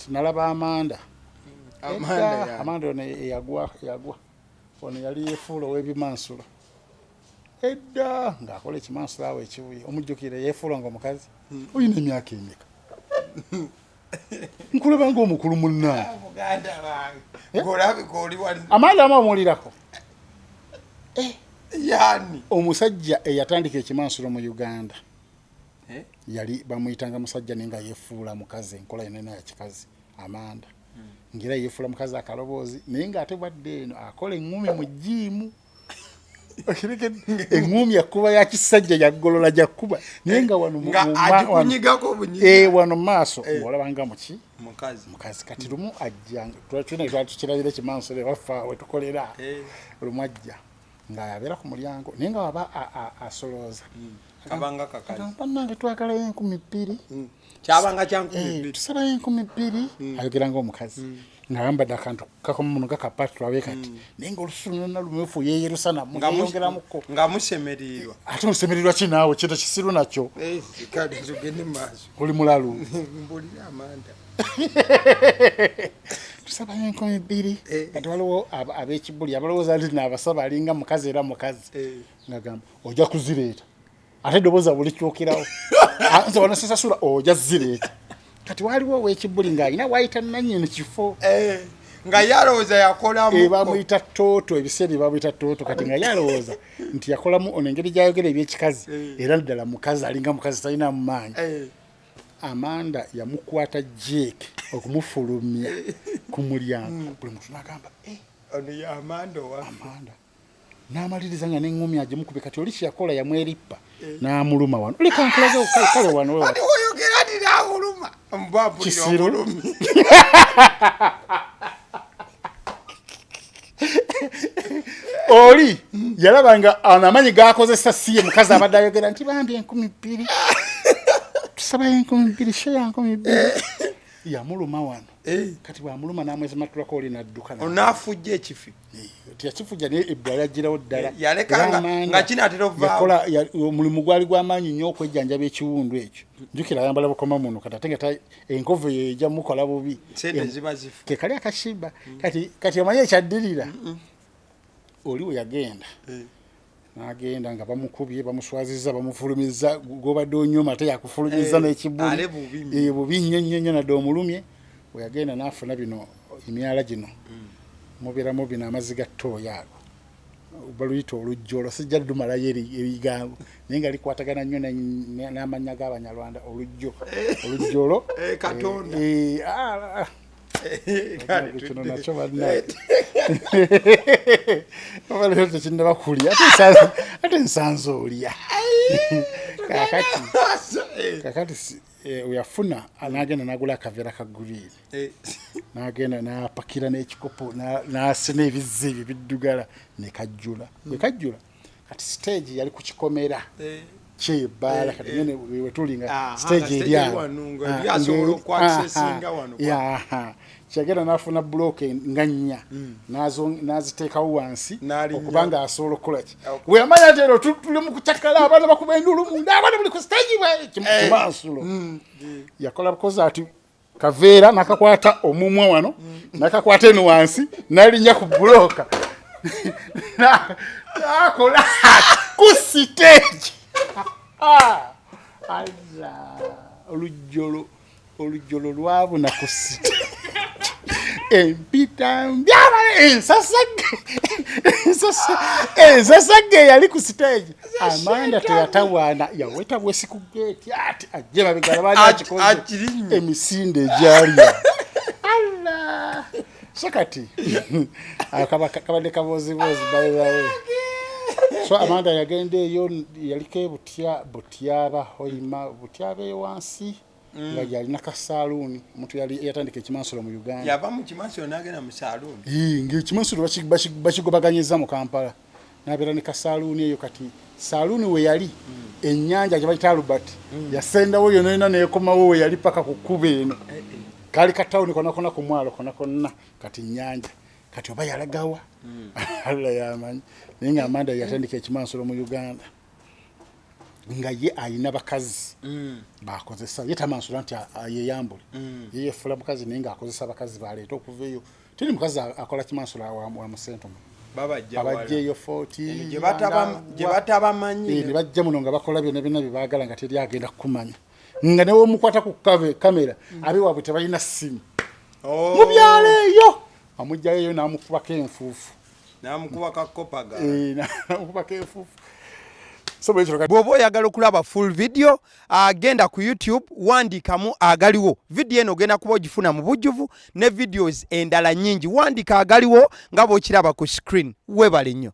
nalaba Amanda Amanda ne yagwa ono yali yefuula w'Ekimansulo edda ng'akola Ekimansulo awo ekibuye omujjukire yefuula ng'omukazi oyina emyaka emeka nkulaba ng'omukulu munnaa Amanda amuwulirako yani omusajja eyatandika Ekimansulo mu Uganda yali bamuyitanga musajja nenga yefuula mukazi enkola yenena ya kikazi Amanda ngira yefuula mukazi akaloboozi naye ng'ate bwadde eno akola eŋŋumi mu jjiimu okireke eŋŋumi akuba ya kisajja yaggolola jakkuba naye nga wano wano maaso ng'olabanga muki mukazi kati lumu ajjanga tukirabira Ekimansulo ewaffe we tukolera lumu ajja ng'ayabeera ku mulyango naye nga waba asolooza kabanga kakazi bannange twagalayo 2,000 kyabanga kya 2,000 tusabayo 2,000 ayogera ng'omukazi ng'ayambadde akantu kakomuno kakapati twabe kati naye ng'olususu lwonna lumwefu yeeyerusana mugeyongeramuko nga musemerirwa ate musemerirwa ki naawe kito kisiru nakyo kale tugende maaso oli mulalu mbulira Amanda tusabayo 2,000 kati waliwo ab'ekibuli abalowooza nti naabasaba alinga mukazi era mukazi ngagamba ojja kuzireeta ate eddoboozi buli kyokerawo nze wano sisasula ojja zireeta kati waliwo ow'ekibuli ng'alina wayita nannyini kifo nga yalowooza yakolamu bamuyita Tooto ebiseera bamuyita Tooto kati nga yalowooza nti yakolamu ono engeri gyayogera ebyekikazi era ddala mukazi alinga mukazi talina mu maanyi Amanda yamukwata Jake okumufulumya ku mulyango buli muntu n'agamba ono ye Amanda n'amaliriza nga n'eŋŋumi agimukube kati oli kyeyakola yamwerippa n'amuluma wano oli kankulaze kale wano oyogera nti n'amuluma kisiru oli yalaba nga amaanyi gakozesa siye mukazi abadde ayogera nti bambye 2,000 tusabayo 2,000 sheya 2,000 yamuluma wano kati bwamuluma n'amwezimatulako oli n'adduka onaafujja ekifi tiyakifujja naye ebbula yaggirawo ddala yalekanga nga kinaatera okuvayakola omulimu gwali gw'amaanyi nnyo okwejjanjaba ekiwundu ekyo njukira ayambala bukoma muno kati ate nga enkovu eyo ejja mukola bubi ke kali akashimba kati omanyi ekyaddirira oli we yagenda n'agenda nga bamukubye bamuswazizza bamufulumiza gobadde onyuma ate yakufulumiza n'ekibuli bubi nnyo nadde omulumye we yagenda n'afuna bino emyala gino mubeeramu bino amazzi ga ttooya ago baluyita olujjolo sijja lumalayo ebigambo naye nga likwatagana nnyo n'amannya g'Abanyarwanda olujjolo Katonda kino nakyo bannaye obalero tekinnaba kulya ate nsanze olya kakati uyafuna n'agenda n'agula akaveera ka green n'agenda n'apakira n'ekikopo n'asena ebizzi ebyo biddugala ne kajjula bwe kajjula kati stage yali ku kikomera kyebbaala kati nyene we tuli nga stage eri awo kyagenda n'afuna bulooka nga 4 n'aziteekawo wansi okubanga asobola okukola ki we yamanya nti ero tuli mu kucakala abaana bakuba endulu munda abaana buli ku stage Ekimansulo yakola bukozi ati kaveera n'akakwata omumwa wano n'akakwata eno wansi n'alinnya ku bulooka n'akola ku stage olujjolo lwabuna ku stage empita ensasage yali ku stage Amanda teyatawaana yaweta bwesi ku gate ati ajje babigala bali akikoze emisinde egyalya sakati kabadde kabozibozi bayibaye so Amanda yagenda eyo yaliko butyaba hoima butyaba ewansi nga yalina ka saloon omuntu yali yatandika Ekimansulo mu Uganda yava mu Kimansulo n'agenda mu saloon ng'Ekimansulo bakigobaganyiza mu Kampala n'abeera ne ka saloon eyo kati saloon we yali ennyanja gye bayita Albert yasendawo yonna neekomawo we yali paka ku kkuba eno kaali ka tawuni konakona ku mwalo konakonna kati nnyanja kati oba yalagawa alla yamanyi naye nga Amanda yatandika Ekimansulo mu Uganda nga ye ayina bakazi bakozesa ye tamansula nti yeyambule ye fula bukazi ninga akozesa bakazi baleeta okuveyo tuli mukazi akola kimansula wa musento babajje yo 40 je batabamanyi ne bajja muno nga bakola byonna byonna bibagala nga teri agenda kumanya nga ne womukwata ku kamera abi wabwe tebalina simu mu byalo eyo amujjayo n'amukubako enfuufu n'amukubaka kopaga n'amukubako enfuufu. Bw'oba oyagala okulaba full video agenda ku YouTube wandikamu agaliwo video eno ogenda kuba ogifuna mu bujjuvu ne videos endala nyingi wandika agaliwo nga bw'okiraba ku screen. Webale nnyo.